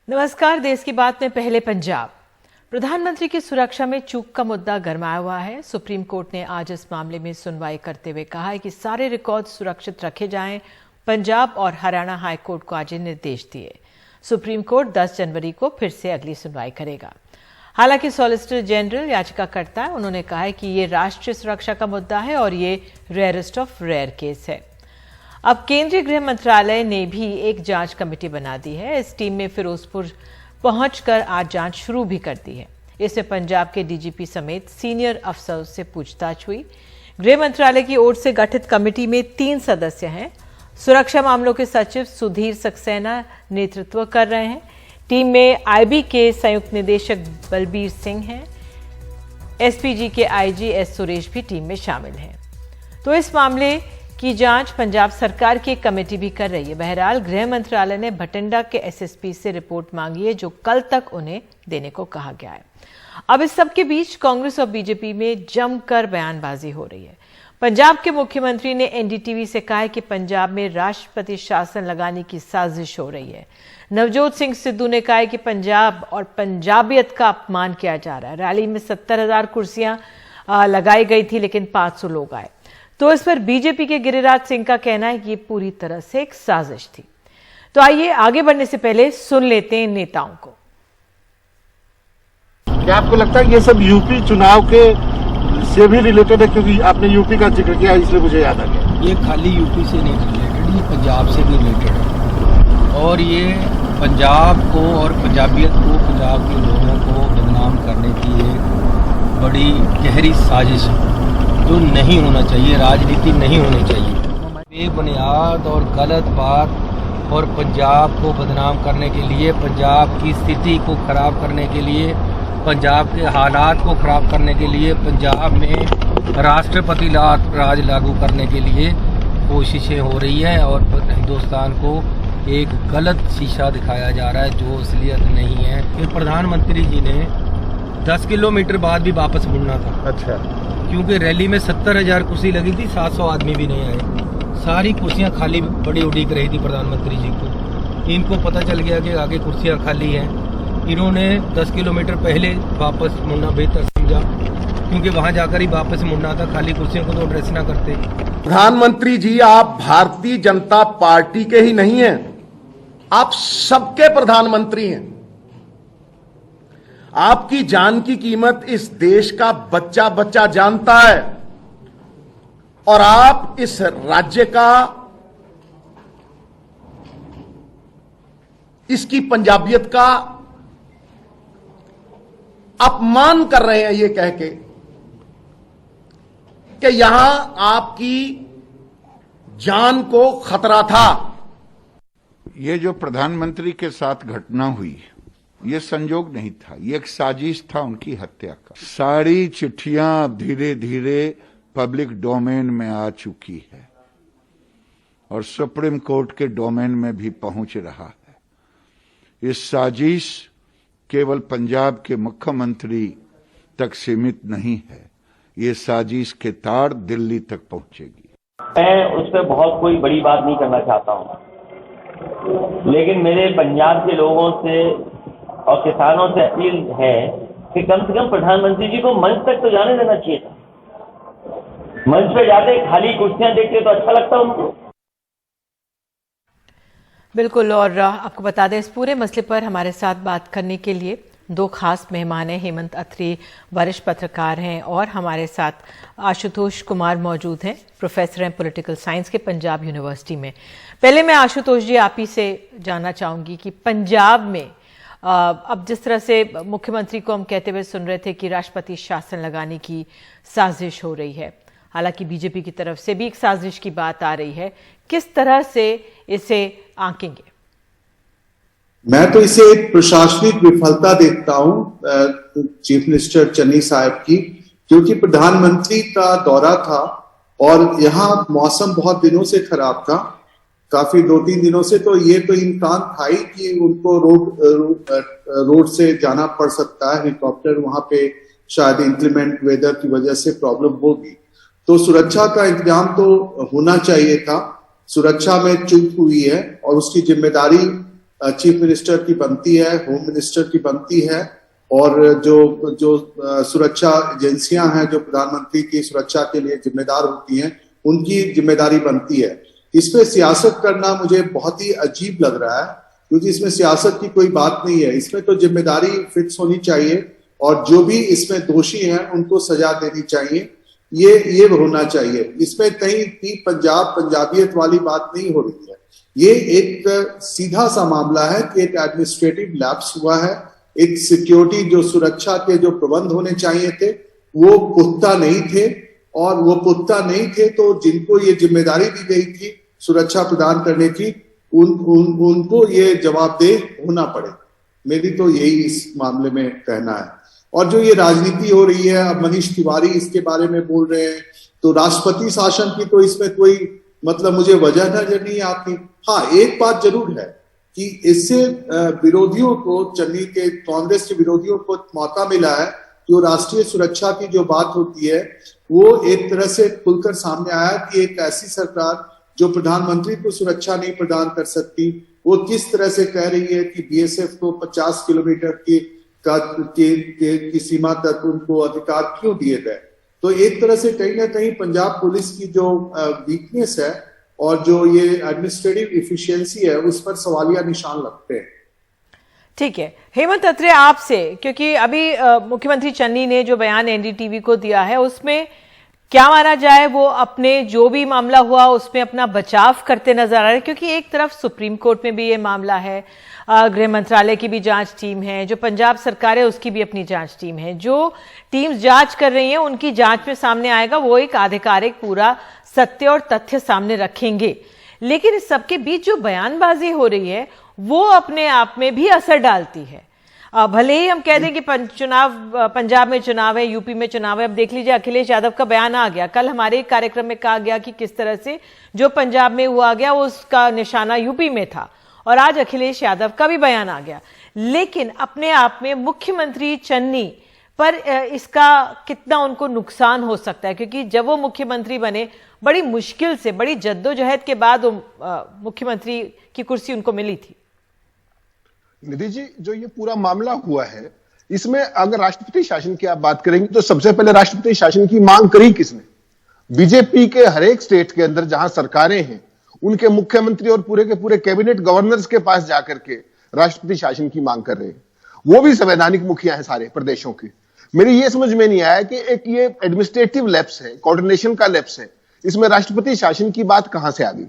नमस्कार। देश की बात में पहले पंजाब। प्रधानमंत्री की सुरक्षा में चूक का मुद्दा गरमाया हुआ है। सुप्रीम कोर्ट ने आज इस मामले में सुनवाई करते हुए कहा है कि सारे रिकॉर्ड सुरक्षित रखे जाएं। पंजाब और हरियाणा हाई कोर्ट को आज निर्देश दिए। सुप्रीम कोर्ट 10 जनवरी को फिर से अगली सुनवाई करेगा। हालांकि सॉलिसिटर जनरल याचिकाकर्ता है, उन्होंने कहा है कि ये राष्ट्रीय सुरक्षा का मुद्दा है और ये रेयरेस्ट ऑफ रेयर केस है। अब केंद्रीय गृह मंत्रालय ने भी एक जांच कमेटी बना दी है। इस टीम में फिरोजपुर पहुंचकर आज जांच शुरू भी कर दी है। इसमें पंजाब के डीजीपी समेत सीनियर अफसरों से पूछताछ हुई। गृह मंत्रालय की ओर से गठित कमेटी में 3 सदस्य हैं। सुरक्षा मामलों के सचिव सुधीर सक्सेना नेतृत्व कर रहे हैं। टीम में आईबी के संयुक्त निदेशक बलबीर सिंह हैं। एसपीजी के आईजी एस सुरेश भी टीम में शामिल हैं। तो इस मामले की जांच पंजाब सरकार की एक कमेटी भी कर रही है। बहरहाल गृह मंत्रालय ने भटिंडा के एसएसपी से रिपोर्ट मांगी है, जो कल तक उन्हें देने को कहा गया है। अब इस सब के बीच कांग्रेस और बीजेपी में जमकर बयानबाजी हो रही है। पंजाब के मुख्यमंत्री ने एनडीटीवी से कहा है कि पंजाब में राष्ट्रपति शासन लगाने की साजिश हो रही है। नवजोत सिंह सिद्धू ने कहा है कि पंजाब और पंजाबियत का अपमान किया जा रहा है। रैली में 70,000 कुर्सियां लगाई गई थी, लेकिन 500 लोग आए। तो इस पर बीजेपी के गिरिराज सिंह का कहना है कि ये पूरी तरह से एक साजिश थी। तो आइए आगे बढ़ने से पहले सुन लेते हैं नेताओं को। क्या आपको लगता है ये सब यूपी चुनाव के से भी रिलेटेड है? क्योंकि आपने यूपी का जिक्र किया, इसलिए मुझे याद आ गया। ये खाली यूपी से नहीं रिलेटेड, ये पंजाब से भी रिलेटेड है और ये पंजाब को और पंजाबियत को, पंजाब के लोगों को बदनाम करने की एक बड़ी गहरी साजिश है, जो नहीं होना चाहिए। राजनीति नहीं होनी चाहिए। बेबुनियाद और गलत बात और पंजाब को बदनाम करने के लिए, पंजाब की स्थिति को खराब करने के लिए, पंजाब के हालात को खराब करने के लिए, पंजाब में राष्ट्रपति राज लागू करने के लिए कोशिशें हो रही हैं और हिंदुस्तान को एक गलत शीशा दिखाया जा रहा है, जो असलियत नहीं है। फिर प्रधानमंत्री जी ने 10 किलोमीटर बाद भी वापस मुड़ना था। अच्छा। क्योंकि रैली में 70,000 कुर्सी लगी थी, 700 आदमी भी नहीं आए। सारी कुर्सियां खाली पड़ी उड़ीक रही थी प्रधानमंत्री जी को। इनको पता चल गया कि आगे कुर्सियां खाली हैं। इन्होंने 10 किलोमीटर पहले वापस मुड़ना बेहतर समझा, क्योंकि वहां जाकर ही वापस मुड़ना था। खाली कुर्सियों को तो एड्रेस ना करते। प्रधानमंत्री जी, आप भारतीय जनता पार्टी के ही नहीं हैं, आप सबके प्रधानमंत्री हैं। आपकी जान की कीमत इस देश का बच्चा बच्चा जानता है और आप इस राज्य का, इसकी पंजाबियत का अपमान कर रहे हैं, ये कह के कि यहां आपकी जान को खतरा था। ये जो प्रधानमंत्री के साथ घटना हुई, ये संजोग नहीं था, ये एक साजिश था उनकी हत्या का। सारी चिट्ठियां धीरे धीरे पब्लिक डोमेन में आ चुकी है और सुप्रीम कोर्ट के डोमेन में भी पहुंच रहा है। इस साजिश केवल पंजाब के मुख्यमंत्री तक सीमित नहीं है, ये साजिश के तार दिल्ली तक पहुंचेगी। मैं उस पर बहुत कोई बड़ी बात नहीं करना चाहता हूं, लेकिन मेरे पंजाब के लोगों से और किसानों से अपील है कि कम से कम प्रधानमंत्री जी को मंच तक तो जाने देना चाहिए था। मंच पे जाते खाली कुर्सियां देखते तो अच्छा लगता उनको। बिल्कुल। और आपको बता दें, इस पूरे मसले पर हमारे साथ बात करने के लिए 2 खास मेहमान हैं। हेमंत अत्री वरिष्ठ पत्रकार हैं और हमारे साथ आशुतोष कुमार मौजूद हैं, प्रोफेसर हैं पॉलिटिकल साइंस के पंजाब यूनिवर्सिटी में। पहले मैं आशुतोष जी आप ही से जानना चाहूंगी कि पंजाब में अब जिस तरह से मुख्यमंत्री को हम कहते हुए सुन रहे थे कि राष्ट्रपति शासन लगाने की साजिश हो रही है, हालांकि बीजेपी की तरफ से भी एक साजिश की बात आ रही है, किस तरह से इसे आंकेंगे? मैं तो इसे एक प्रशासनिक विफलता देखता हूं चीफ मिनिस्टर चन्नी साहब की, क्योंकि प्रधानमंत्री का दौरा था और यहाँ मौसम बहुत दिनों से खराब था, काफी 2-3 दिनों से। तो ये तो इम्कान था ही कि उनको रोड से जाना पड़ सकता है, हेलीकॉप्टर वहां पे शायद इंक्लीमेंट वेदर की वजह से प्रॉब्लम होगी। तो सुरक्षा का इंतजाम तो होना चाहिए था। सुरक्षा में चूक हुई है और उसकी जिम्मेदारी चीफ मिनिस्टर की बनती है, होम मिनिस्टर की बनती है, और जो सुरक्षा एजेंसियां हैं जो प्रधानमंत्री की सुरक्षा के लिए जिम्मेदार होती हैं, उनकी जिम्मेदारी बनती है। इसमें सियासत करना मुझे बहुत ही अजीब लग रहा है, क्योंकि इसमें सियासत की कोई बात नहीं है। इसमें तो जिम्मेदारी फिक्स होनी चाहिए और जो भी इसमें दोषी हैं उनको सजा देनी चाहिए, ये होना चाहिए। इसमें कहीं की पंजाबियत वाली बात नहीं हो रही है। ये एक सीधा सा मामला है कि एक एडमिनिस्ट्रेटिव लैप्स हुआ है, एक सिक्योरिटी जो सुरक्षा के जो प्रबंध होने चाहिए थे वो पुख्ता नहीं थे, और वो पुख्ता नहीं थे तो जिनको ये जिम्मेदारी दी गई थी सुरक्षा प्रदान करने की, उनको ये जवाबदेह होना पड़े। मेरी तो यही इस मामले में कहना है। और जो ये राजनीति हो रही है, अब मनीष तिवारी इसके बारे में बोल रहे हैं, तो राष्ट्रपति शासन की तो इसमें कोई मतलब मुझे वजह नजर नहीं आती। हाँ, एक बात जरूर है कि इससे विरोधियों को, चन्नी के कांग्रेस के विरोधियों को मौका मिला है, जो राष्ट्रीय सुरक्षा की जो बात होती है वो एक तरह से खुलकर सामने आया कि एक ऐसी सरकार जो प्रधानमंत्री को सुरक्षा नहीं प्रदान कर सकती, वो किस तरह से कह रही है कि बीएसएफ को 50 किलोमीटर की सीमा तक उनको अधिकार क्यों दिए गए। तो एक तरह से कहीं ना कहीं पंजाब पुलिस की जो वीकनेस है और जो ये एडमिनिस्ट्रेटिव इफिशियंसी है उस पर सवालिया निशान लगते हैं। ठीक है, हेमंत अत्रे आपसे, क्योंकि अभी मुख्यमंत्री चन्नी ने जो बयान एनडीटीवी को दिया है उसमें क्या माना जाए, वो अपने जो भी मामला हुआ उसमें अपना बचाव करते नजर आ रहे हैं, क्योंकि एक तरफ सुप्रीम कोर्ट में भी ये मामला है, गृह मंत्रालय की भी जांच टीम है, जो पंजाब सरकार है उसकी भी अपनी जांच टीम है, जो टीम्स जांच कर रही हैं उनकी जांच में सामने आएगा वो एक आधिकारिक पूरा सत्य और तथ्य सामने रखेंगे। लेकिन इस सबके बीच जो बयानबाजी हो रही है वो अपने आप में भी असर डालती है। भले ही हम कह दें कि पंजाब में चुनाव है, यूपी में चुनाव है। अब देख लीजिए, अखिलेश यादव का बयान आ गया, कल हमारे एक कार्यक्रम में कहा गया कि किस तरह से जो पंजाब में हुआ गया उसका निशाना यूपी में था, और आज अखिलेश यादव का भी बयान आ गया। लेकिन अपने आप में मुख्यमंत्री चन्नी पर इसका कितना उनको नुकसान हो सकता है, क्योंकि जब वो मुख्यमंत्री बने बड़ी मुश्किल से, बड़ी जद्दोजहद के बाद मुख्यमंत्री की कुर्सी उनको मिली थी। निधि जी, जो ये पूरा मामला हुआ है इसमें अगर राष्ट्रपति शासन की आप बात करेंगे तो सबसे पहले राष्ट्रपति शासन की मांग करी किसने? बीजेपी के हर एक स्टेट के अंदर जहां सरकारें हैं उनके मुख्यमंत्री और पूरे के पूरे कैबिनेट गवर्नर्स के पास जाकर के राष्ट्रपति शासन की मांग कर रहे हैं। वो भी संवैधानिक मुखिया हैं सारे प्रदेशों के। मेरी ये समझ में नहीं आया कि एक ये एडमिनिस्ट्रेटिव लैप्स है, कोऑर्डिनेशन का लैप्स है, इसमें राष्ट्रपति शासन की बात कहां से आ गई?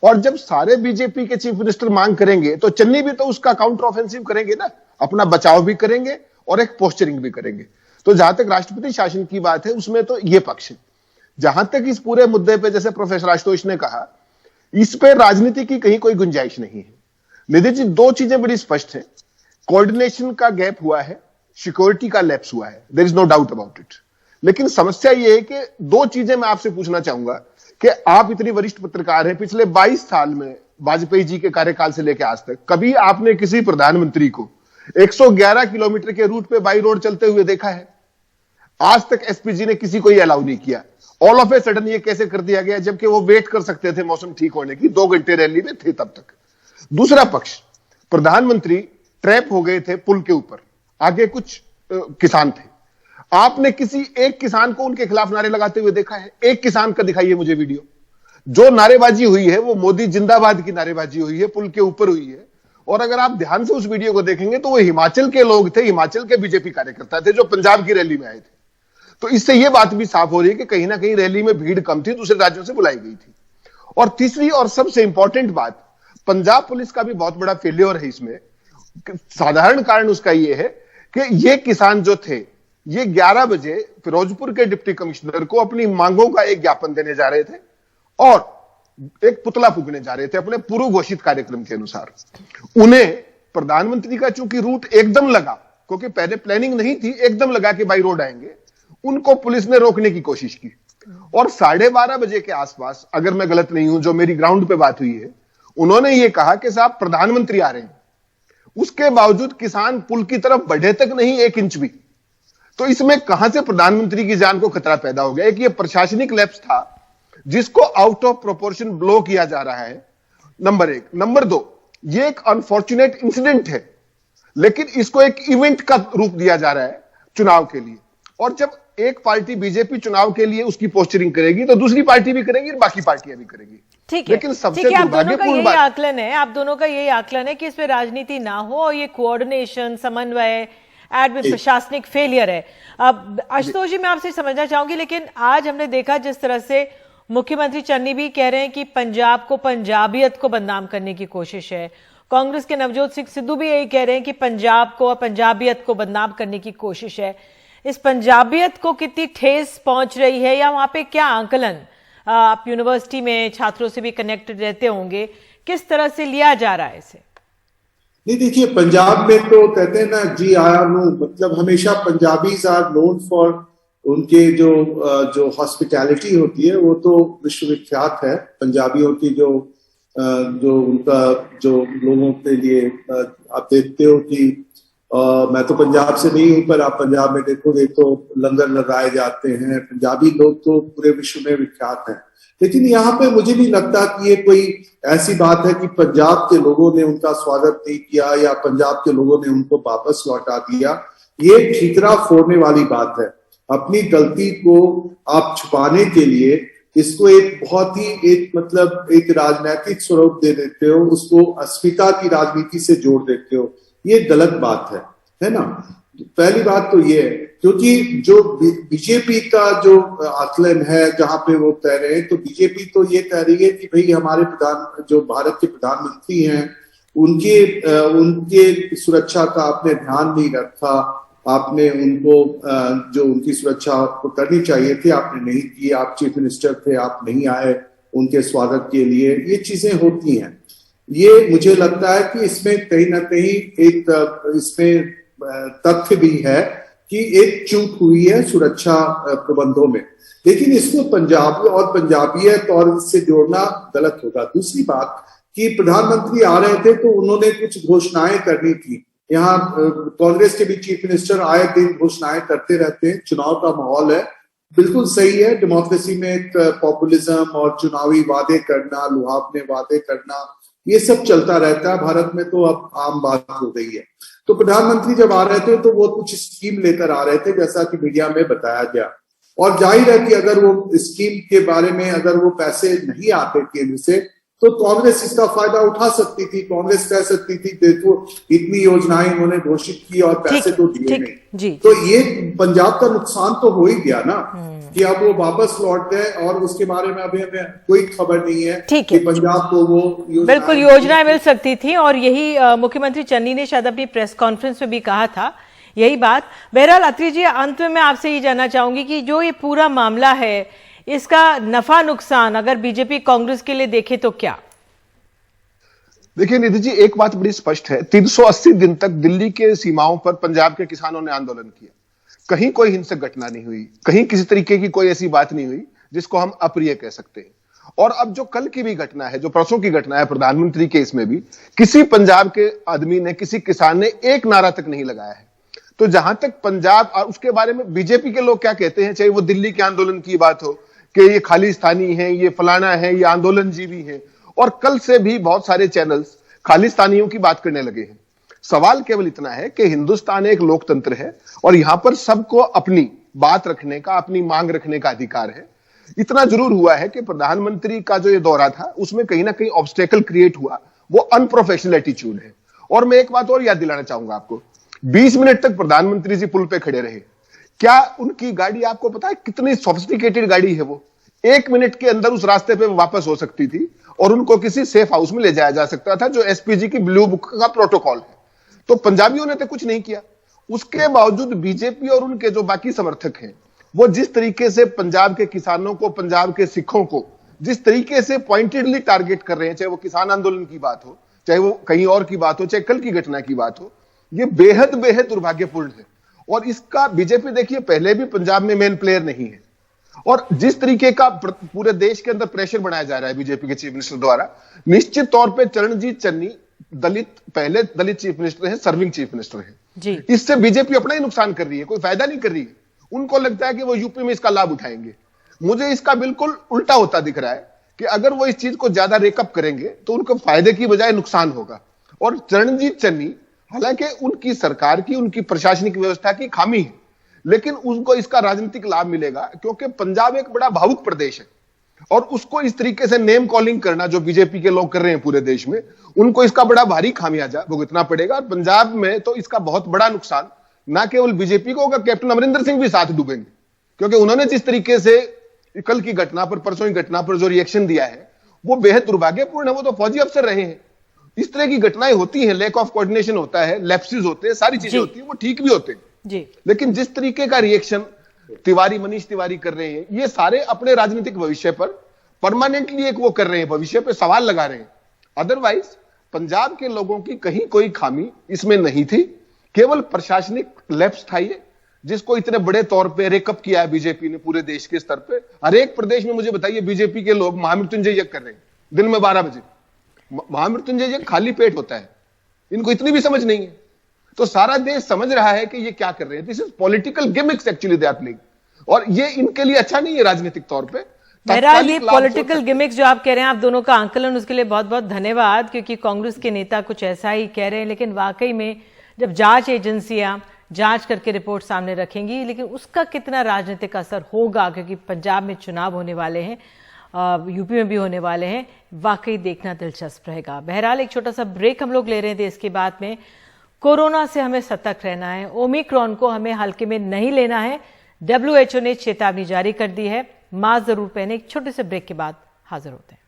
और जब सारे बीजेपी के चीफ मिनिस्टर मांग करेंगे तो चन्नी भी तो उसका काउंटर ऑफेंसिव करेंगे ना, अपना बचाव भी करेंगे और एक पोस्चरिंग भी करेंगे। तो जहां तक राष्ट्रपति शासन की बात है उसमें तो ये पक्ष है। जहां तक इस पूरे मुद्दे पे, जैसे प्रोफेसर आशुतोष ने कहा, इस पे राजनीति की कहीं कोई गुंजाइश नहीं है। निधि जी, दो चीजें बड़ी स्पष्ट है, कोऑर्डिनेशन का गैप हुआ है, सिक्योरिटी का लैप्स हुआ है, there is no doubt about it. लेकिन समस्या यह है कि दो चीजें मैं आपसे पूछना चाहूंगा कि आप इतनी वरिष्ठ पत्रकार हैं, पिछले 22 साल में वाजपेयी जी के कार्यकाल से लेकर आज तक कभी आपने किसी प्रधानमंत्री को 111 किलोमीटर के रूट पे बाई रोड चलते हुए देखा है? आज तक एसपीजी ने किसी को ये अलाउ नहीं किया। ऑल ऑफ ए सडन ये कैसे कर दिया गया, जबकि वो वेट कर सकते थे मौसम ठीक होने की, 2 घंटे रैली में थे तब तक। दूसरा पक्ष, प्रधानमंत्री ट्रैप हो गए थे पुल के ऊपर, आगे कुछ किसान थे। आपने किसी एक किसान को उनके खिलाफ नारे लगाते हुए देखा है? एक किसान का दिखाइए मुझे वीडियो। जो नारेबाजी हुई है वो मोदी जिंदाबाद की नारेबाजी हुई है, पुल के ऊपर हुई है। और अगर आप ध्यान से उस वीडियो को देखेंगे तो वो हिमाचल के लोग थे, हिमाचल के बीजेपी कार्यकर्ता थे जो पंजाब की रैली में आए थे। तो इससे यह बात भी साफ हो रही है कि कहीं ना कहीं रैली में भीड़ कम थी, दूसरे राज्यों से बुलाई गई थी। और तीसरी और सबसे इंपॉर्टेंट बात, पंजाब पुलिस का भी बहुत बड़ा फेल्योर है इसमें। साधारण कारण उसका यह है कि ये किसान जो थे ये 11 बजे फिरोजपुर के डिप्टी कमिश्नर को अपनी मांगों का एक ज्ञापन देने जा रहे थे और एक पुतला फूकने जा रहे थे अपने पूर्व घोषित कार्यक्रम के अनुसार। उन्हें प्रधानमंत्री का चूंकि रूट एकदम लगा, क्योंकि पहले प्लानिंग नहीं थी, एकदम लगा कि बाई रोड आएंगे, उनको पुलिस ने रोकने की कोशिश की। और 12:30 बजे के आसपास, अगर मैं गलत नहीं हूं, जो मेरी ग्राउंड पे बात हुई है, उन्होंने ये कहा कि साहब प्रधानमंत्री आ रहे हैं। उसके बावजूद किसान पुल की तरफ बढ़े तक नहीं 1 इंच भी। तो इसमें कहां से प्रधानमंत्री की जान को खतरा पैदा हो गया? एक ये प्रशासनिक लैप्स था जिसको आउट ऑफ प्रोपोर्शन ब्लो किया जा रहा है, नंबर 1। नंबर 2, ये एक अनफॉर्चुनेट इंसिडेंट है, लेकिन इसको एक इवेंट का रूप दिया जा रहा है चुनाव के लिए। और जब एक पार्टी बीजेपी चुनाव के लिए उसकी पोस्चरिंग करेगी तो दूसरी पार्टी भी करेगी और बाकी पार्टियां भी करेंगी। ठीक है, लेकिन सबसे आप दोनों का दुर्भाग्यपूर्ण यही बात, आकलन है, आप दोनों का यही आकलन है कि इसमें राजनीति ना हो और ये कोऑर्डिनेशन, समन्वय, प्रशासनिक फेलियर है। अब आशुतोष जी, मैं आपसे समझना चाहूंगी, लेकिन आज हमने देखा जिस तरह से मुख्यमंत्री चन्नी भी कह रहे हैं कि पंजाब को, पंजाबियत को बदनाम करने की कोशिश है, कांग्रेस के नवजोत सिंह सिद्धू भी यही कह रहे हैं कि पंजाब को और पंजाबियत को बदनाम करने की कोशिश है। इस पंजाबियत को कितनी ठेस पहुंच रही है, या वहां पे क्या आंकलन, आप यूनिवर्सिटी में छात्रों से भी कनेक्टेड रहते होंगे, किस तरह से लिया जा रहा है इसे? नहीं, देखिए, पंजाब में तो कहते हैं ना, जी आया नो, मतलब हमेशा पंजाबीज आर नोन फॉर उनके जो हॉस्पिटैलिटी होती है वो तो विश्वविख्यात है। पंजाबियों की जो उनका जो लोगों के लिए आप देखते हो कि मैं तो पंजाब से नहीं हूं, पर आप पंजाब में देखोगे तो लंगर लगाए जाते हैं, पंजाबी लोग तो पूरे विश्व में विख्यात हैं। लेकिन यहाँ पे मुझे नहीं लगता कि ये कोई ऐसी बात है कि पंजाब के लोगों ने उनका स्वागत नहीं किया या पंजाब के लोगों ने उनको वापस लौटा दिया। ये ठीकरा फोड़ने वाली बात है। अपनी गलती को आप छुपाने के लिए इसको एक बहुत ही एक राजनीतिक स्वरूप दे देते हो, उसको अस्मिता की राजनीति से जोड़ देते हो। ये गलत बात है ना। पहली बात तो ये है, क्योंकि जो बीजेपी का जो आकलन है जहां पे वो कह रहे हैं, तो बीजेपी तो ये कह रही है कि भाई हमारे जो भारत के प्रधानमंत्री हैं उनके सुरक्षा का आपने ध्यान नहीं रखा, आपने उनको जो उनकी सुरक्षा आपको करनी चाहिए थी आपने नहीं की, आप चीफ मिनिस्टर थे, आप नहीं आए उनके स्वागत के लिए। ये चीजें होती हैं। ये मुझे लगता है कि इसमें कहीं ना कहीं एक इसमें तथ्य भी है कि एक चूक हुई है सुरक्षा प्रबंधों में, लेकिन इसको पंजाब और पंजाबियत और इससे जोड़ना गलत होगा। दूसरी बात कि प्रधानमंत्री आ रहे थे तो उन्होंने कुछ घोषणाएं करनी थी। यहाँ कांग्रेस के भी चीफ मिनिस्टर आए दिन घोषणाएं करते रहते हैं, चुनाव का माहौल है, बिल्कुल सही है। डेमोक्रेसी में एक पॉपुलिज्म और चुनावी वादे करना, लुहावने वादे करना, ये सब चलता रहता है भारत में, तो अब आम बात हो गई है। तो प्रधानमंत्री जब आ रहे थे तो वो कुछ स्कीम लेकर आ रहे थे, जैसा कि मीडिया में बताया गया, और जाहिर है कि अगर वो स्कीम के बारे में अगर वो पैसे नहीं आते केंद्र से तो कांग्रेस इसका फायदा उठा सकती थी। कांग्रेस कह सकती थी देखो इतनी योजनाएं उन्होंने घोषित की और पैसे तो दिए नहीं। तो ये पंजाब का नुकसान तो हो ही गया ना कि अब वो वापस लौट गए और उसके बारे में अभी हमें कोई खबर नहीं है कि पंजाब को वो बिल्कुल योजनाएं मिल सकती थी। और यही मुख्यमंत्री चन्नी ने शायद अपनी प्रेस कॉन्फ्रेंस में भी कहा था, यही बात। बहरहाल अत्री जी, अंत में मैं आपसे ये जानना चाहूंगी कि जो ये पूरा मामला है इसका नफा नुकसान अगर बीजेपी कांग्रेस के लिए देखे तो क्या? देखिए निधि जी, एक बात बड़ी स्पष्ट है, 380 दिन तक दिल्ली के सीमाओं पर पंजाब के किसानों ने आंदोलन किया, कहीं कोई हिंसक घटना नहीं हुई, कहीं किसी तरीके की कोई ऐसी बात नहीं हुई जिसको हम अप्रिय कह सकते हैं। और अब जो कल की भी घटना है, जो परसों की घटना है प्रधानमंत्री के, इसमें भी किसी पंजाब के आदमी ने, किसी किसान ने एक नारा तक नहीं लगाया है। तो जहां तक पंजाब और उसके बारे में बीजेपी के लोग क्या कहते हैं, चाहे वो दिल्ली के आंदोलन की बात हो कि ये खालिस्तानी है, ये फलाना है, ये आंदोलनजीवी है, और कल से भी बहुत सारे चैनल्स खालिस्तानियों की बात करने लगे हैं। सवाल केवल इतना है कि हिंदुस्तान एक लोकतंत्र है और यहां पर सबको अपनी बात रखने का, अपनी मांग रखने का अधिकार है। इतना जरूर हुआ है कि प्रधानमंत्री का जो ये दौरा था उसमें कहीं ना कहीं ऑब्स्टेकल क्रिएट हुआ, वो अनप्रोफेशनल एटीट्यूड है। और मैं एक बात और याद दिलाना चाहूंगा आपको, 20 मिनट तक प्रधानमंत्री जी पुल पे खड़े रहे। क्या उनकी गाड़ी, आपको पता है कितनी सोफिस्टिकेटेड गाड़ी है वो? 1 मिनट के अंदर उस रास्ते पे वापस हो सकती थी और उनको किसी सेफ हाउस में ले जाया जा सकता था, जो एसपीजी की ब्लू बुक का प्रोटोकॉल है। तो पंजाबियों ने तो कुछ नहीं किया। उसके बावजूद बीजेपी और उनके जो बाकी समर्थक हैं, वो जिस तरीके से पंजाब के किसानों को, पंजाब के सिखों को जिस तरीके से पॉइंटेडली टारगेट कर रहे हैं, चाहे वो किसान आंदोलन की बात हो, चाहे वो कहीं और की बात हो, चाहे कल की घटना की बात हो, ये बेहद बेहद दुर्भाग्यपूर्ण है। और इसका बीजेपी देखिए पहले भी पंजाब में मेन प्लेयर नहीं है, और जिस तरीके का पूरे देश के अंदर प्रेशर बनाया जा रहा है बीजेपी के चीफ मिनिस्टर द्वारा, निश्चित तौर पे चरणजीत चन्नी पहले दलित चीफ मिनिस्टर हैं, सर्विंग चीफ मिनिस्टर हैं। इससे बीजेपी अपना ही नुकसान कर रही है, कोई फायदा नहीं कर रही है। उनको लगता है कि वो यूपी में इसका लाभ उठाएंगे। मुझे इसका बिल्कुल उल्टा होता दिख रहा है कि अगर वो इस चीज को ज्यादा रेकअप करेंगे तो उनको फायदे की बजाय नुकसान होगा। और चरणजीत चन्नी, हालांकि उनकी सरकार की, उनकी प्रशासनिक व्यवस्था की खामी है, लेकिन उनको इसका राजनीतिक लाभ मिलेगा क्योंकि पंजाब एक बड़ा भावुक प्रदेश है और उसको इस तरीके से नेम कॉलिंग करना जो बीजेपी के लोग कर रहे हैं पूरे देश में, उनको इसका बड़ा भारी खामियाजा भुगतना पड़ेगा। और पंजाब में तो इसका बहुत बड़ा नुकसान ना केवल बीजेपी को होगा, कैप्टन अमरिंदर सिंह भी साथ डूबेंगे, क्योंकि उन्होंने जिस तरीके से कल की घटना पर, परसों की घटना पर जो रिएक्शन दिया है वो बेहद दुर्भाग्यपूर्ण है। वो तो फौजी अफसर रहे हैं, इस तरह की घटनाएं होती हैं, लैक ऑफ कोऑर्डिनेशन होता है, लैप्सेस होते हैं, सारी चीजें होती हैं, वो ठीक भी होते हैं जी। लेकिन जिस तरीके का रिएक्शन मनीष तिवारी कर रहे हैं, ये सारे अपने राजनीतिक भविष्य पर परमानेंटली एक वो कर रहे हैं, भविष्य पे सवाल लगा रहे हैं। अदरवाइज पंजाब के लोगों की कहीं कोई खामी इसमें नहीं थी, केवल प्रशासनिक लैप्स था ये, जिसको इतने बड़े तौर पे रेकअप किया है बीजेपी ने पूरे देश के स्तर पे। हर एक प्रदेश में मुझे बताइए बीजेपी के लोग महामृत्युंजय यज्ञ कर रहे हैं दिन में 12 बजे। महामृत्युंजय यज्ञ खाली पेट होता है, इनको इतनी भी समझ नहीं है। तो सारा देश समझ रहा है कि ये क्या कर रहे हैं। This is political gimmicks actually they are playing, और ये इनके लिए अच्छा नहीं है राजनीतिक तौर पे। बहरहाल ये पॉलिटिकल गिमिक्स जो आप कह रहे हैं, आप दोनों का आंकलन, उसके लिए बहुत बहुत धन्यवाद, क्योंकि कांग्रेस के नेता कुछ ऐसा ही कह रहे हैं। लेकिन वाकई में जब जांच एजेंसियां जांच करके रिपोर्ट सामने रखेंगी, लेकिन उसका कितना राजनीतिक असर होगा, क्योंकि पंजाब में चुनाव होने वाले हैं, यूपी में भी होने वाले हैं, वाकई देखना दिलचस्प रहेगा। बहरहाल एक छोटा सा ब्रेक हम लोग ले रहे थे। इसके बाद में कोरोना से हमें सतर्क रहना है, ओमिक्रॉन को हमें हल्के में नहीं लेना है। WHO ने चेतावनी जारी कर दी है, मास्क जरूर पहने। एक छोटे से ब्रेक के बाद हाजिर होते हैं।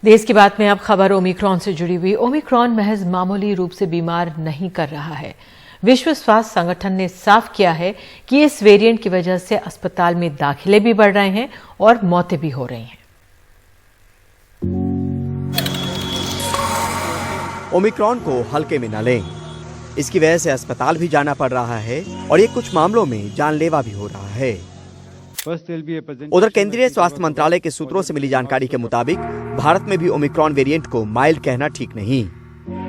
देश की बात में अब खबर ओमिक्रॉन से जुड़ी हुई। ओमिक्रॉन महज मामूली रूप से बीमार नहीं कर रहा है। विश्व स्वास्थ्य संगठन ने साफ किया है कि इस वेरिएंट की वजह से अस्पताल में दाखिले भी बढ़ रहे हैं और मौतें भी हो रही हैं। ओमिक्रॉन को हल्के में न लें, इसकी वजह से अस्पताल भी जाना पड़ रहा है और ये कुछ मामलों में जानलेवा भी हो रहा है। उधर केंद्रीय स्वास्थ्य मंत्रालय के सूत्रों से मिली जानकारी के मुताबिक भारत में भी ओमिक्रॉन वेरिएंट को माइल्ड कहना ठीक नहीं,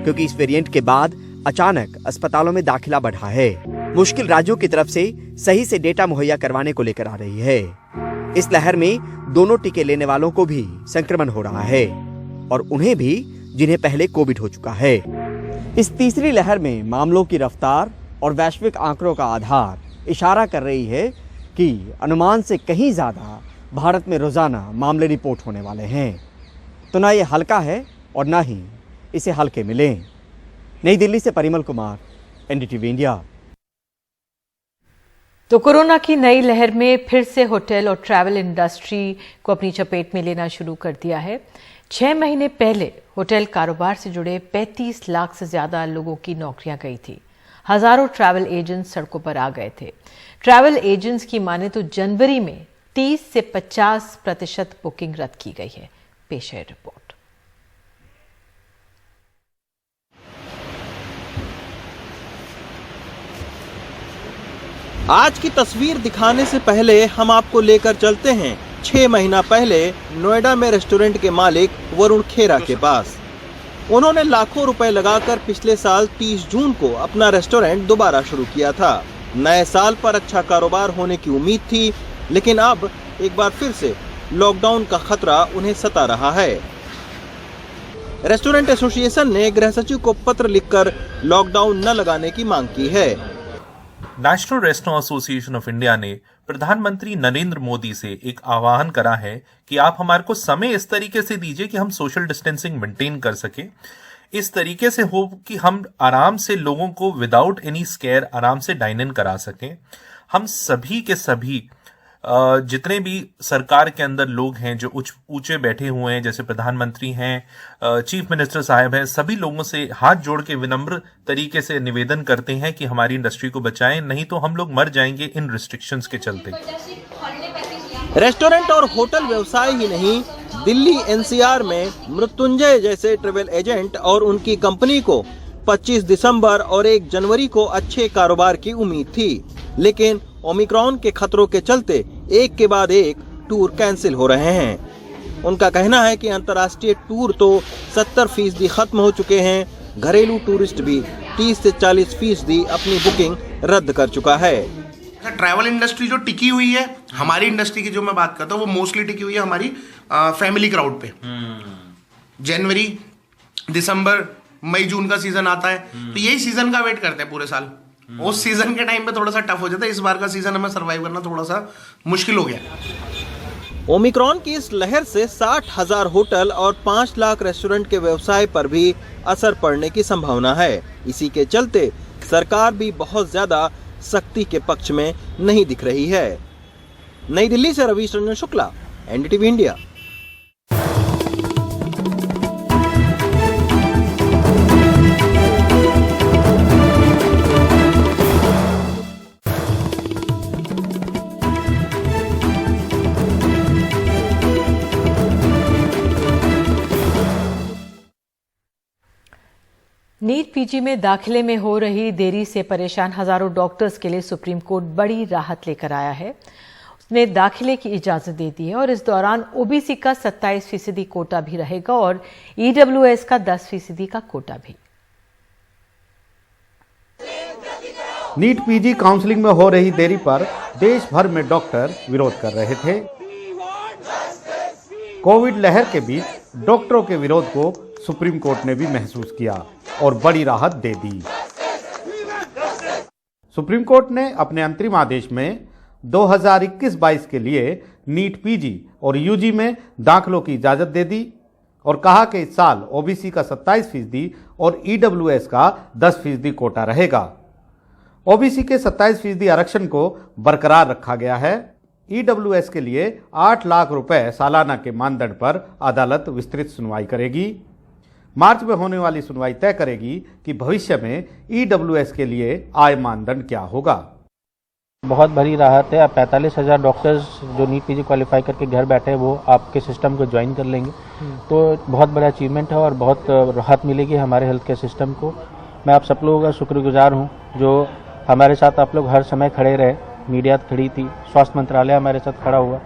क्योंकि इस वेरिएंट के बाद अचानक अस्पतालों में दाखिला बढ़ा है। मुश्किल राज्यों की तरफ से सही से डेटा मुहैया करवाने को लेकर आ रही है। इस लहर में दोनों टीके लेने वालों को भी संक्रमण हो रहा है और उन्हें भी जिन्हें पहले कोविड हो चुका है। इस तीसरी लहर में मामलों की रफ्तार और वैश्विक आंकड़ों का आधार इशारा कर रही है कि अनुमान से कहीं ज्यादा भारत में रोजाना मामले रिपोर्ट होने वाले हैं। तो ना ये हल्का है और ना ही इसे हल्के में लें। नई दिल्ली से परिमल कुमार, NDTV इंडिया। तो कोरोना की नई लहर में फिर से होटल और ट्रैवल इंडस्ट्री को अपनी चपेट में लेना शुरू कर दिया है। 6 महीने पहले होटल कारोबार से जुड़े 35 लाख से ज्यादा लोगों की नौकरियां गई थी। हजारों ट्रैवल एजेंट्स सड़कों पर आ गए थे। ट्रैवल एजेंट्स की माने तो जनवरी में 30 से 50% बुकिंग रद्द की गई है। पेश है रिपोर्ट। आज की तस्वीर दिखाने से पहले हम आपको लेकर चलते हैं 6 महीना पहले नोएडा में रेस्टोरेंट के मालिक वरुण खेरा के पास। उन्होंने लाखों रुपए लगाकर पिछले साल 30 जून को अपना रेस्टोरेंट दोबारा शुरू किया था। नए साल पर अच्छा कारोबार होने की उम्मीद थी, लेकिन अब एक बार फिर से लॉकडाउन का खतरा उन्हें सता रहा है। रेस्टोरेंट एसोसिएशन ने गृह सचिव को पत्र लिखकर लॉकडाउन न लगाने की मांग की है। National restaurant association of India ने प्रधानमंत्री नरेंद्र मोदी से एक आह्वान करा है कि आप हमारे को समय इस तरीके से दीजिए कि हम सोशल डिस्टेंसिंग मेंटेन कर सके, इस तरीके से हो कि हम आराम से लोगों को विदाउट एनी स्केयर आराम से डाइन इन करा सकें। हम सभी के सभी जितने भी सरकार के अंदर लोग हैं जो ऊंचे बैठे हुए हैं, जैसे प्रधानमंत्री हैं, चीफ मिनिस्टर साहब हैं, सभी लोगों से हाथ जोड़ के विनम्र तरीके से निवेदन करते हैं कि हमारी इंडस्ट्री को बचाएं, नहीं तो हम लोग मर जाएंगे इन रिस्ट्रिक्शंस के चलते। रेस्टोरेंट और होटल व्यवसाय ही नहीं, दिल्ली NCR में मृत्युंजय जैसे ट्रैवल एजेंट और उनकी कंपनी को 25 दिसंबर और 1 जनवरी को अच्छे कारोबार की उम्मीद थी, लेकिन ओमिक्रॉन के खतरों के चलते एक के बाद एक टूर कैंसिल हो रहे हैं। उनका कहना है कि अंतर्राष्ट्रीय टूर तो 70% खत्म हो चुके हैं, घरेलू टूरिस्ट भी 30 से 40% अपनी बुकिंग रद्द कर चुका है। ट्रैवल इंडस्ट्री जो टिकी हुई है, हमारी इंडस्ट्री की जो मैं बात करता हूँ, वो मोस्टली टिकी हुई है हमारी फैमिली क्राउड पे। जनवरी, दिसंबर, मई, जून का सीजन आता है, तो यही सीजन का वेट करते हैं पूरे साल। उस सीजन के टाइम पे थोड़ा सा टफ हो जाता है। इस बार का सीजन हमें सरवाइव करना थोड़ा सा मुश्किल हो गया। ओमिक्रॉन की इस लहर से 60,000 होटल और 5 लाख रेस्टोरेंट के व्यवसाय पर भी असर पड़ने की संभावना है। इसी के चलते सरकार भी बहुत ज्यादा सख्ती के पक्ष में नहीं दिख रही है। नई दिल्ली से Ravish Ranjan Shukla, NDTV India. NEET PG में दाखिले में हो रही देरी से परेशान हजारों डॉक्टर्स के लिए सुप्रीम कोर्ट बड़ी राहत लेकर आया है। उसने दाखिले की इजाजत दे दी है और इस दौरान ओबीसी का 27% कोटा भी रहेगा और ईडब्ल्यूएस का 10% का कोटा भी। नीट पीजी काउंसलिंग में हो रही देरी पर देश भर में डॉक्टर विरोध कर रहे थे। कोविड लहर के बीच डॉक्टरों के विरोध को सुप्रीम कोर्ट ने भी महसूस किया और बड़ी राहत दे दी। सुप्रीम कोर्ट ने अपने अंतरिम आदेश में 2021-22 के लिए नीट पीजी और यूजी में दाखिलों की इजाजत दे दी और कहा कि इस साल ओबीसी का 27% और ईडब्ल्यूएस का 10% कोटा रहेगा। ओबीसी के 27% आरक्षण को बरकरार रखा गया है। ईडब्ल्यूएस के लिए 8 लाख रुपए सालाना के मानदंड पर अदालत विस्तृत सुनवाई करेगी। मार्च में होने वाली सुनवाई तय करेगी कि भविष्य में ईडब्ल्यूएस के लिए आय मानदंड क्या होगा। बहुत बड़ी राहत है। 45,000 डॉक्टर्स जो नीट पीजी क्वालिफाई करके घर बैठे वो आपके सिस्टम को ज्वाइन कर लेंगे, तो बहुत बड़ा अचीवमेंट है और बहुत राहत मिलेगी हमारे हेल्थ केयर सिस्टम को। मैं आप सब लोगों का शुक्रगुजार हूँ जो हमारे साथ आप लोग हर समय खड़े रहे। मीडिया खड़ी थी, स्वास्थ्य मंत्रालय हमारे साथ खड़ा हुआ।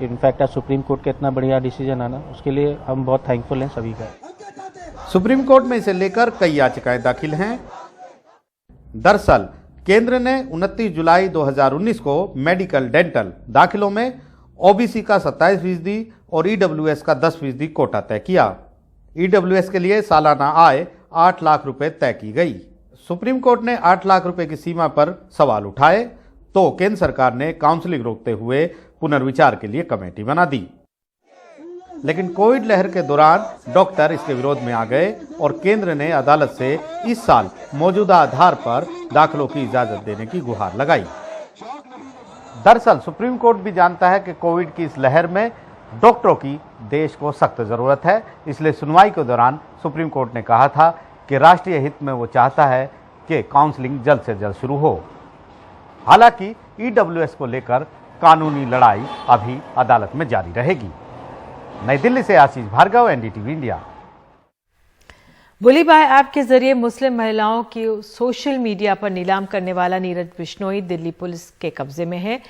इनफैक्ट आज सुप्रीम कोर्ट का इतना बढ़िया डिसीजन आना, उसके लिए हम बहुत थैंकफुल हैं सभी का। सुप्रीम कोर्ट में इसे लेकर कई याचिकाएं दाखिल हैं। दरअसल केंद्र ने 29 जुलाई 2019 को मेडिकल डेंटल दाखिलों में ओबीसी का 27% और ईडब्ल्यूएस का 10% कोटा तय किया। ईडब्ल्यूएस के लिए सालाना आय 8 लाख रुपए तय की गई। सुप्रीम कोर्ट ने 8 लाख रुपए की सीमा पर सवाल उठाए तो केंद्र सरकार ने काउंसलिंग रोकते हुए पुनर्विचार के लिए कमेटी बना दी। लेकिन कोविड लहर के दौरान डॉक्टर इसके विरोध में आ गए और केंद्र ने अदालत से इस साल मौजूदा आधार पर दाखिलों की इजाजत देने की गुहार लगाई। दरअसल सुप्रीम कोर्ट भी जानता है कि कोविड की इस लहर में डॉक्टरों की देश को सख्त जरूरत है, इसलिए सुनवाई के दौरान सुप्रीम कोर्ट ने कहा था कि राष्ट्रीय हित में वो चाहता है कि काउंसलिंग जल्द से जल्द शुरू हो। हालांकि ईडब्ल्यूएस को लेकर कानूनी लड़ाई अभी अदालत में जारी रहेगी। नई दिल्ली से Ashish Bhargava, NDTV India. Bulli Bai app के जरिए मुस्लिम महिलाओं की सोशल मीडिया पर नीलाम करने वाला नीरज बिश्नोई दिल्ली पुलिस के कब्जे में है।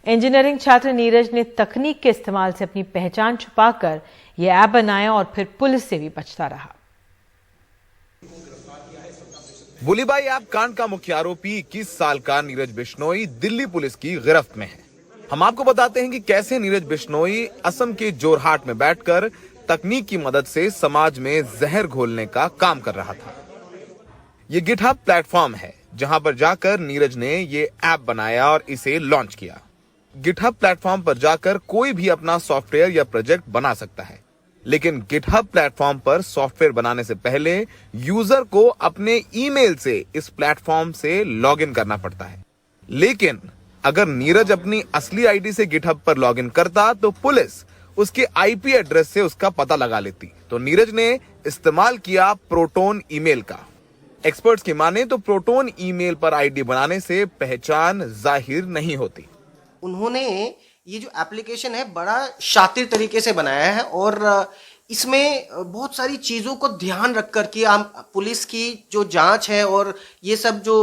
इंजीनियरिंग छात्र नीरज ने तकनीक के इस्तेमाल से अपनी पहचान छुपाकर यह ऐप बनाया और फिर पुलिस से भी बचता रहा। बुली बाय ऐप कांड का मुख्य आरोपी 21 साल का नीरज बिश्नोई दिल्ली पुलिस की गिरफ्त में है। हम आपको बताते हैं कि कैसे नीरज बिश्नोई असम के जोरहाट में बैठकर तकनीक की मदद से समाज में जहर घोलने का काम कर रहा था। ये गिटहब प्लेटफॉर्म है जहां पर जाकर नीरज ने ये ऐप बनाया और इसे लॉन्च किया। गिटहब प्लेटफॉर्म पर जाकर कोई भी अपना सॉफ्टवेयर या प्रोजेक्ट बना सकता है, लेकिन गिटहब प्लेटफॉर्म पर सॉफ्टवेयर बनाने से पहले यूजर को अपने ईमेल से इस प्लेटफॉर्म से लॉगिन करना पड़ता है। लेकिन अगर नीरज अपनी असली आईडी से गिटहब पर लॉगिन करता तो पुलिस उसके आईपी एड्रेस से उसका पता लगा लेती। तो नीरज ने इस्तेमाल किया प्रोटोन ईमेल का। एक्सपर्ट्स की माने तो प्रोटोन ईमेल पर आईडी बनाने से पहचान जाहिर नहीं होती। उन्होंने ये जो एप्लीकेशन है बड़ा शातिर तरीके से बनाया है और इसमें बहुत सारी चीज़ों को ध्यान रख कर कि हम पुलिस की जो जांच है और ये सब जो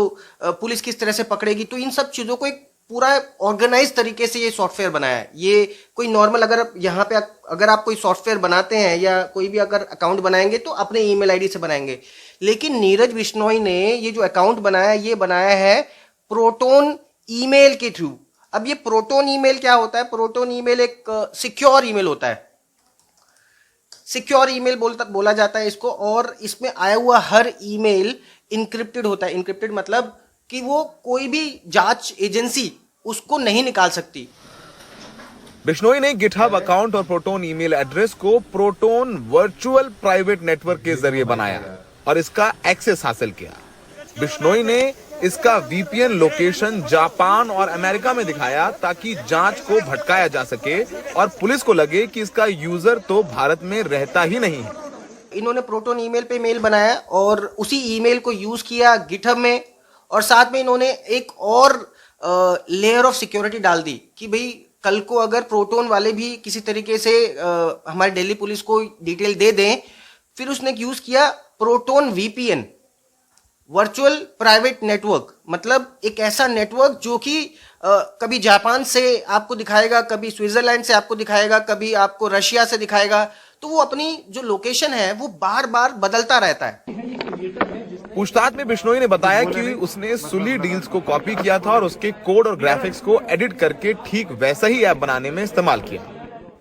पुलिस किस तरह से पकड़ेगी, तो इन सब चीज़ों को एक पूरा ऑर्गेनाइज तरीके से ये सॉफ्टवेयर बनाया है। ये कोई नॉर्मल अगर यहाँ पे अगर आप कोई सॉफ्टवेयर बनाते हैं या कोई भी अगर अकाउंट बनाएंगे तो अपने ईमेल आईडी से बनाएंगे, लेकिन नीरज बिश्नोई ने ये जो अकाउंट बनाया ये बनाया है प्रोटोन ईमेल के थ्रू। अब ये प्रोटोन ईमेल क्या होता है? प्रोटोन ईमेल एक सिक्योर ईमेल होता है, सिक्योर ईमेल बोला जाता है इसको, और इसमें आया हुआ हर ईमेल इनक्रिप्टेड होता है। इनक्रिप्टेड मतलब कि वो कोई भी जांच एजेंसी उसको नहीं निकाल सकती। बिश्नोई ने गिटहब अकाउंट और प्रोटोन ईमेल एड्रेस को प्रोटोन वर्चुअल प्राइवेट नेटवर्क के जरिए बनाया और इसका एक्सेस हासिल किया। बिश्नोई ने इसका वीपीएन लोकेशन जापान और अमेरिका में दिखाया ताकि जांच को भटकाया जा सके और पुलिस को लगे कि इसका यूजर तो भारत में रहता ही नहीं है। इन्होंने प्रोटोन ईमेल पे मेल बनाया और उसी ईमेल को यूज किया गिटहब में, और साथ में इन्होंने एक और लेयर ऑफ सिक्योरिटी डाल दी कि भाई कल को अगर प्रोटोन वाले भी किसी तरीके से हमारी दिल्ली पुलिस को डिटेल दे दें, फिर उसने यूज किया proton VPN, virtual private network, मतलब एक ऐसा नेटवर्क जो कि कभी जापान से आपको दिखाएगा, कभी स्विट्जरलैंड से आपको दिखाएगा, कभी आपको रशिया से दिखाएगा, तो वो अपनी जो लोकेशन है वो बार बार बदलता रहता है। पूछताछ में बिश्नोई ने बताया कि उसने सुली डील्स को कॉपी किया था और उसके कोड और ग्राफिक्स को एडिट करके ठीक वैसा ही ऐप बनाने में इस्तेमाल किया।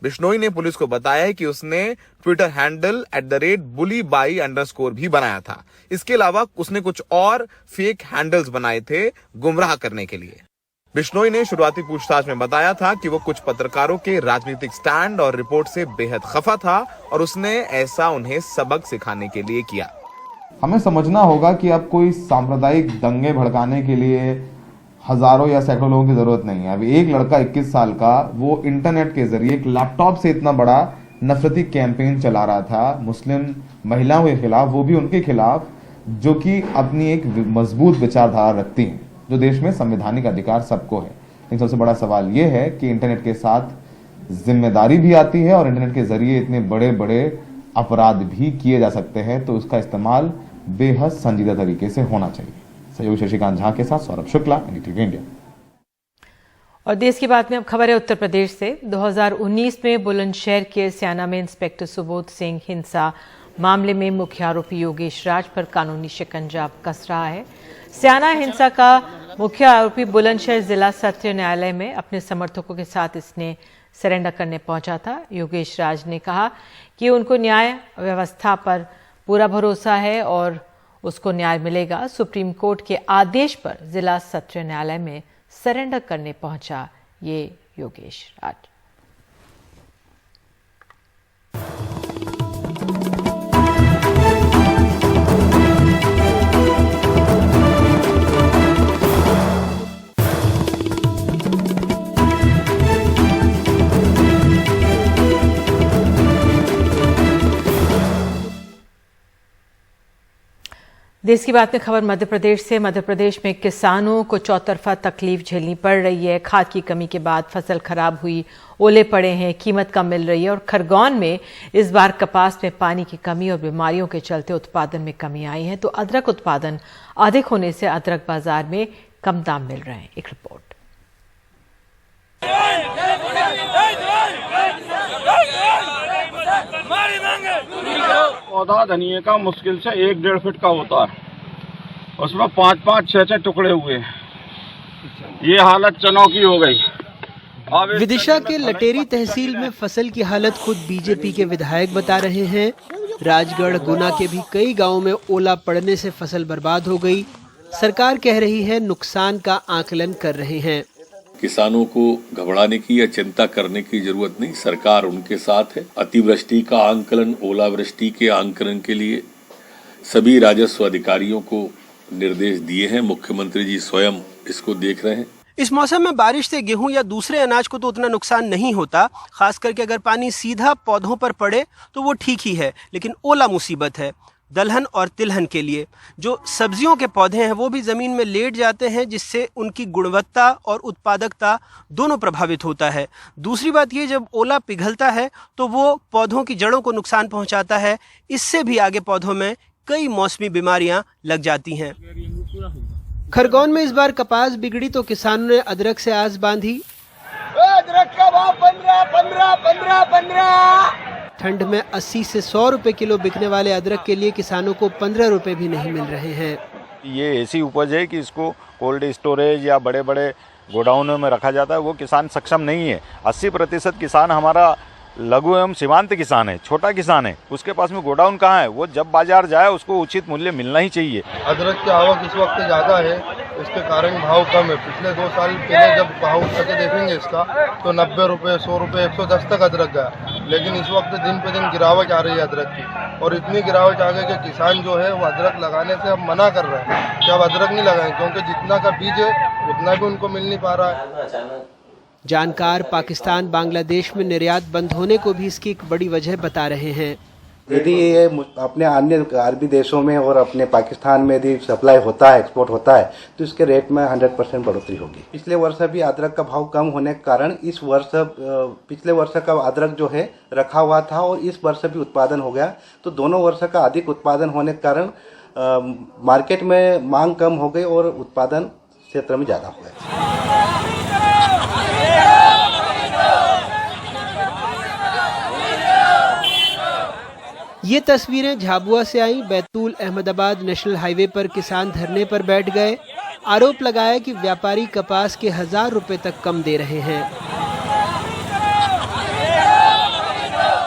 बिश्नोई ने पुलिस को बताया कि उसने ट्विटर हैंडल @bullyby_ भी बनाया था। इसके अलावा उसने कुछ और फेक हैंडल्स बनाए थे गुमराह करने के लिए। बिश्नोई ने शुरुआती पूछताछ में बताया था कि वो कुछ पत्रकारों के राजनीतिक स्टैंड और रिपोर्ट से बेहद खफा था और उसने ऐसा उन्हें सबक सिखाने के लिए किया। हमें समझना होगा कि अब कोई सांप्रदायिक दंगे भड़काने के लिए हजारों या सैकड़ों लोगों की जरूरत नहीं है। अभी एक लड़का 21 साल का वो इंटरनेट के जरिए एक लैपटॉप से इतना बड़ा नफरती कैंपेन चला रहा था मुस्लिम महिलाओं के खिलाफ, वो भी उनके खिलाफ जो कि अपनी एक मजबूत विचारधारा रखती हैं, जो देश में संवैधानिक अधिकार सबको है। लेकिन सबसे बड़ा सवाल ये है कि इंटरनेट के साथ जिम्मेदारी भी आती है और इंटरनेट के जरिए इतने बड़े बड़े अपराध भी किए जा सकते हैं, तो उसका इस्तेमाल बेहद संजीदा तरीके से होना चाहिए। सहयोगी शशिकांत झा के साथ सौरभ शुक्ला, NDTV इंडिया। और देश की बात में अब खबर है उत्तर प्रदेश से। 2019 में बुलंदशहर के स्याना में इंस्पेक्टर सुबोध सिंह हिंसा मामले में मुख्य आरोपी योगेश राज पर कानूनी शिकंजा कस रहा है। स्याना हिंसा का मुख्य आरोपी बुलंदशहर जिला सत्र न्यायालय में अपने समर्थकों के साथ इसने सरेंडर करने पहुंचा था। योगेश राज ने कहा कि उनको न्याय व्यवस्था पर पूरा भरोसा है और उसको न्याय मिलेगा। सुप्रीम कोर्ट के आदेश पर जिला सत्र न्यायालय में सरेंडर करने पहुंचा ये योगेश राज। देश की बात में खबर मध्य प्रदेश से। मध्य प्रदेश में किसानों को चौतरफा तकलीफ झेलनी पड़ रही है। खाद की कमी के बाद फसल खराब हुई, ओले पड़े हैं, कीमत कम मिल रही है और खरगोन में इस बार कपास में पानी की कमी और बीमारियों के चलते उत्पादन में कमी आई है, तो अदरक उत्पादन अधिक होने से अदरक बाजार में कम दाम मिल रहे हैं। एक रिपोर्ट। पौधा धनिये का मुश्किल से 1-1.5 फीट का होता है, उसमें 5-5, 6-6 टुकड़े हुए। ये हालत चनों की हो गई। विदिशा के लटेरी तहसील में फसल की हालत खुद बीजेपी के विधायक बता रहे हैं। राजगढ़, गुना के भी कई गांवों में ओला पड़ने से फसल बर्बाद हो गई। सरकार कह रही है नुकसान का आकलन कर रहे हैं। किसानों को घबराने की या चिंता करने की जरूरत नहीं, सरकार उनके साथ है। अतिवृष्टि का आंकलन, ओलावृष्टि के आंकलन के लिए सभी राजस्व अधिकारियों को निर्देश दिए हैं। मुख्यमंत्री जी स्वयं इसको देख रहे हैं। इस मौसम में बारिश से गेहूं या दूसरे अनाज को तो उतना नुकसान नहीं होता, खास करके अगर पानी सीधा पौधों पर पड़े तो वो ठीक ही है, लेकिन ओला मुसीबत है। दलहन और तिलहन के लिए जो सब्जियों के पौधे हैं वो भी जमीन में लेट जाते हैं, जिससे उनकी गुणवत्ता और उत्पादकता दोनों प्रभावित होता है। दूसरी बात ये, जब ओला पिघलता है तो वो पौधों की जड़ों को नुकसान पहुंचाता है। इससे भी आगे पौधों में कई मौसमी बीमारियां लग जाती हैं। खरगोन में इस बार कपास बिगड़ी तो किसानों ने अदरक से आस बांधी। अदरक का भाव 15। ठंड में 80 से 100 रुपए किलो बिकने वाले अदरक के लिए किसानों को 15 रुपए भी नहीं मिल रहे हैं। ये ऐसी उपज है कि इसको कोल्ड स्टोरेज या बड़े बड़े गोडाउनों में रखा जाता है, वो किसान सक्षम नहीं है। 80% किसान हमारा लघु एवं सीमांत किसान है, छोटा किसान है, उसके पास में गोडाउन कहाँ है? वो जब बाजार जाए उसको उचित मूल्य मिलना ही चाहिए। अदरक की आवक इस वक्त ज़्यादा है, इसके कारण भाव कम है। पिछले 2 साल पहले जब भाव उठा के देखेंगे इसका तो 90 रुपये, 100 रुपये, 110 तक अदरक गया, लेकिन इस वक्त दिन पे दिन गिरावट आ रही है अदरक की, और इतनी गिरावट आ गई कि किसान जो है वो अदरक लगाने से अब मना कर रहे हैं कि अब अदरक नहीं लगाएं, क्योंकि जितना का बीज है उतना भी उनको मिल नहीं पा रहा है। जानकार पाकिस्तान बांग्लादेश में निर्यात बंद होने को भी इसकी एक बड़ी वजह बता रहे हैं। यदि ये अपने अन्य अरबी देशों में और अपने पाकिस्तान में यदि सप्लाई होता है, एक्सपोर्ट होता है, तो इसके रेट में 100% बढ़ोतरी होगी। पिछले वर्ष भी अदरक का भाव कम होने के कारण इस वर्ष पिछले वर्ष का अदरक जो है रखा हुआ था और इस वर्ष भी उत्पादन हो गया, तो दोनों वर्ष का अधिक उत्पादन होने के कारण मार्केट में मांग कम हो गई और उत्पादन क्षेत्र में ज़्यादा हो गया। ये तस्वीरें झाबुआ से आई। बैतूल अहमदाबाद नेशनल हाईवे पर किसान धरने पर बैठ गए। आरोप लगाया कि व्यापारी कपास के 1000 रुपए तक कम दे रहे हैं।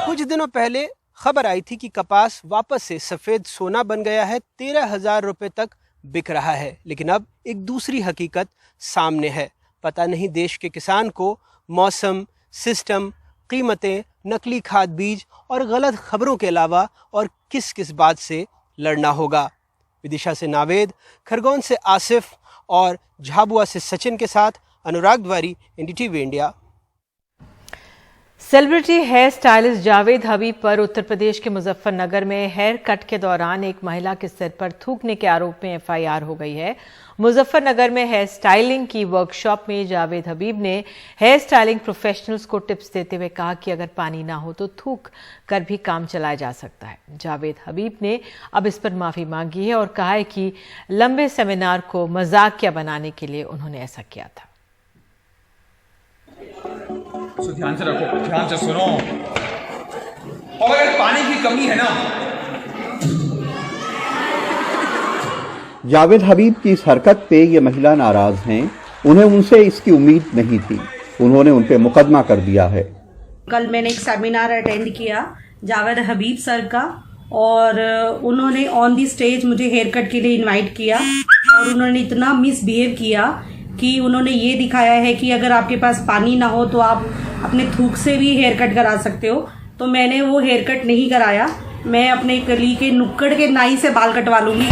कुछ दिनों पहले खबर आई थी कि कपास वापस से सफेद सोना बन गया है, 13,000 रुपए तक बिक रहा है। लेकिन अब एक दूसरी हकीकत सामने है। पता नहीं देश के किसान को मौसम, सिस्टम, कीमतें, नकली खाद बीज और गलत खबरों के अलावा और किस किस बात से लड़ना होगा। विदिशा से नावेद, खरगोन से आसिफ और झाबुआ से सचिन के साथ Anurag Dwari, NDTV India. Celebrity hair stylist Javed Habib पर उत्तर प्रदेश के मुजफ्फरनगर में हेयर कट के दौरान एक महिला के सिर पर थूकने के आरोप में एफआईआर हो गई है। मुजफ्फरनगर में हेयर स्टाइलिंग की वर्कशॉप में जावेद हबीब ने हेयर स्टाइलिंग प्रोफेशनल्स को टिप्स देते हुए कहा कि अगर पानी ना हो तो थूक कर भी काम चलाया जा सकता है। जावेद हबीब ने अब इस पर माफी मांगी है और कहा है कि लंबे सेमिनार को मजाकिया बनाने के लिए उन्होंने ऐसा किया था। ध्यान से रखो, ध्यान से सुनो। और अगर पानी की कमी है ना, जावेद हबीब की इस हरकत पे ये महिला नाराज हैं। उन्हें उनसे इसकी उम्मीद नहीं थी। उन्होंने उन पे मुकदमा कर दिया है। कल मैंने एक सेमिनार अटेंड किया जावेद हबीब सर का, और उन्होंने ऑन दी स्टेज मुझे हेयर कट के लिए इनवाइट किया, और उन्होंने इतना मिसबिहेव किया कि उन्होंने ये दिखाया है कि अगर आपके पास पानी ना हो तो आप अपने थूक से भी हेयर कट करा सकते हो। तो मैंने वो हेयर कट नहीं कराया। मैं अपने गली के नुक्कड़ के नाई से बाल कटवा लूंगी।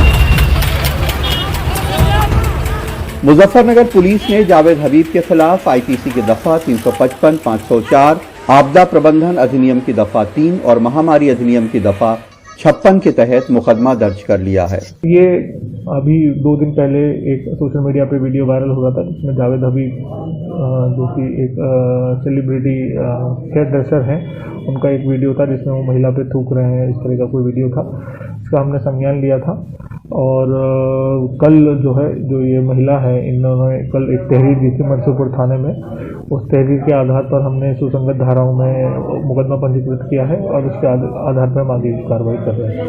मुजफ्फरनगर पुलिस ने जावेद हबीब के खिलाफ आईपीसी की दफा 355, 504, आपदा प्रबंधन अधिनियम की दफा 3 और महामारी अधिनियम की दफा 56 के तहत मुकदमा दर्ज कर लिया है। ये अभी 2 दिन पहले एक सोशल मीडिया पे वीडियो वायरल हो रहा था, जिसमें जावेद हबीब जो कि एक सेलिब्रिटी हेयर ड्रेसर हैं, उनका एक वीडियो था जिसमें वो महिला पे थूक रहे हैं, इस तरह का कोई वीडियो था। इसका हमने संज्ञान लिया था, और कल जो है जो ये महिला है, इन्होंने कल एक तहरीर दी थी मंसूरपुर थाने में। उस तहरीर के आधार पर हमने सुसंगत धाराओं में मुकदमा पंजीकृत किया है और उसके आधार पर हम आगे कार्रवाई कर रहे हैं।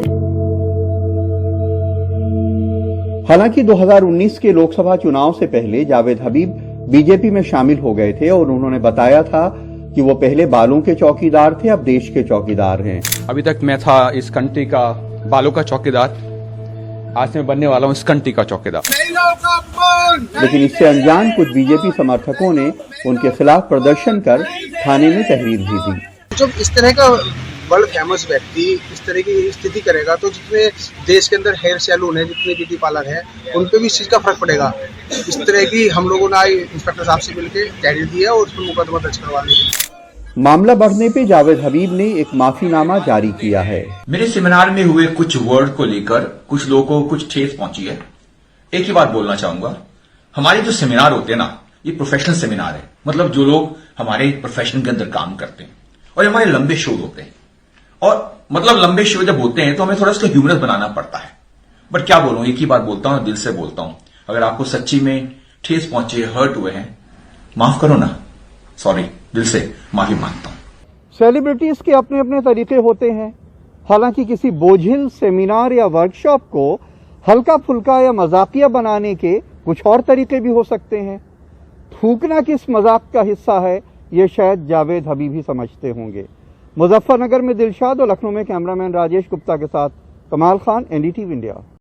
हालांकि 2019 के लोकसभा चुनाव से पहले जावेद हबीब बीजेपी में शामिल हो गए थे और उन्होंने बताया था कि वो पहले बालों के चौकीदार थे, अब देश के चौकीदार हैं। अभी तक मैं था इस कंट्री का बालों का चौकीदार, आज मैं बनने वाला हूँ इस कंट्री का चौकीदार। लेकिन इससे अनजान कुछ बीजेपी समर्थकों ने उनके खिलाफ प्रदर्शन कर थाने में तहरीर भी दी। जब इस तरह का वर्ल्ड फेमस व्यक्ति इस तरह की स्थिति करेगा तो जितने देश के अंदर हेयर सैलून है, जितने ब्यूटी पार्लर है, उन पे भी इस चीज का फर्क पड़ेगा। इस तरह की हम लोगों ने इंस्पेक्टर साहब से मिलकर तहरीर दी है और उस पर मुकदमा दर्ज करवा लिया। मामला बढ़ने पे जावेद हबीब ने एक माफीनामा जारी किया है। मेरे सेमिनार में हुए कुछ वर्ड को लेकर कुछ लोगों को कुछ ठेस पहुंची है। एक ही बात बोलना चाहूंगा, हमारे जो सेमिनार होते हैं ना, ये प्रोफेशनल सेमिनार है, मतलब जो लोग हमारे प्रोफेशन के अंदर काम करते हैं, और हमारे लंबे शो होते हैं। और मतलब लंबे शो जब होते हैं तो हमें थोड़ा उसको ह्यूमरस बनाना पड़ता है। बट क्या बोलूं, एक ही बात बोलता हूं, दिल से बोलता हूं। अगर आपको सच्ची में ठेस पहुंचे, हर्ट हुए हैं, माफ करो ना, सॉरी, दिल से माफी मांगता हूं। सेलिब्रिटीज के अपने अपने तरीके होते हैं। हालांकि किसी बोझिल सेमिनार या वर्कशॉप को हल्का फुल्का या मजाकिया बनाने के कुछ और तरीके भी हो सकते हैं। थूकना किस मजाक का हिस्सा है, ये शायद जावेद हबीब ही समझते होंगे। मुजफ्फरनगर में दिलशाद और लखनऊ में कैमरामैन राजेश गुप्ता के साथ कमाल खान, एनडीटीवी इंडिया।